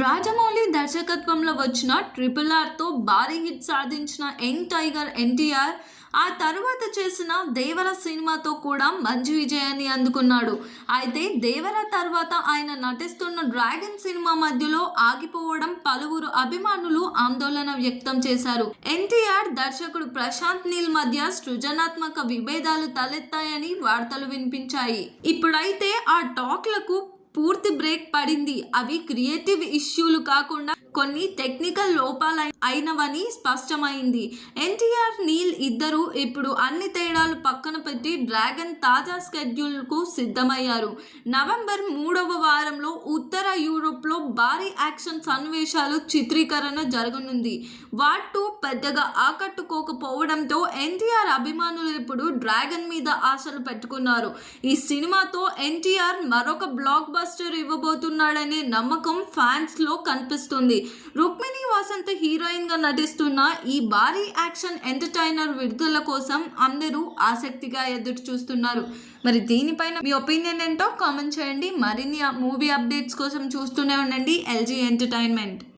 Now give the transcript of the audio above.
రాజమౌళి దర్శకత్వంలో వచ్చిన 'ట్రిపుల్ ఆర్'తో భారీ హిట్ సాధించిన యంగ్ టైగర్ ఎన్టీఆర్ ఆ తర్వాత చేసిన 'దేవర' సినిమాతో కూడా మంచి విజయాన్ని అందుకున్నాడు. అయితే 'దేవర' తర్వాత ఆయన నటిస్తున్న 'డ్రాగన్' సినిమా మధ్యలో ఆగిపోవడం పలువురు అభిమానులు ఆందోళన వ్యక్తం చేశారు. ఎన్టీఆర్, దర్శకుడు ప్రశాంత్ నీల్ మధ్య సృజనాత్మక విభేదాలు తలెత్తాయని వార్తలు వినిపించాయి. ఇప్పుడైతే ఆ టాక్లకు పూర్తి బ్రేక్ పడింది. అవి క్రియేటివ్ ఇష్యూలు కాకుండా కొన్ని టెక్నికల్ లోపాలు అయినవని స్పష్టమైంది. ఎన్టీఆర్, నీల్ ఇద్దరూ ఇప్పుడు అన్ని తేడాలు పక్కన పెట్టి 'డ్రాగన్' తాజా షెడ్యూల్కు సిద్ధమయ్యారు. నవంబర్ 3వ వారంలో ఉత్తర యూరోప్లో భారీ యాక్షన్ సన్నివేశాలు చిత్రీకరణ జరగనుంది. వార్2 పెద్దగా ఆకట్టుకోకపోవడంతో ఎన్టీఆర్ అభిమానులు ఇప్పుడు 'డ్రాగన్' మీద ఆశలు పెట్టుకున్నారు. ఈ సినిమాతో ఎన్టీఆర్ మరొక బ్లాక్ బస్టర్ ఇవ్వబోతున్నాడనే నమ్మకం ఫ్యాన్స్ లో కనిపిస్తుంది. రుక్మిణి వసంత్ హీరోయిన్ గా నటిస్తున్న ఈ భారీ యాక్షన్ ఎంటర్టైనర్ విడుదల కోసం అందరూ ఆసక్తిగా ఎదురు చూస్తున్నారు. మరి దీనిపైన మీ ఒపీనియన్ ఏంటో కామెంట్ చేయండి. మరిన్ని మూవీ అప్డేట్స్ కోసం చూస్తూనే ఉండండి LG ఎంటర్టైన్మెంట్.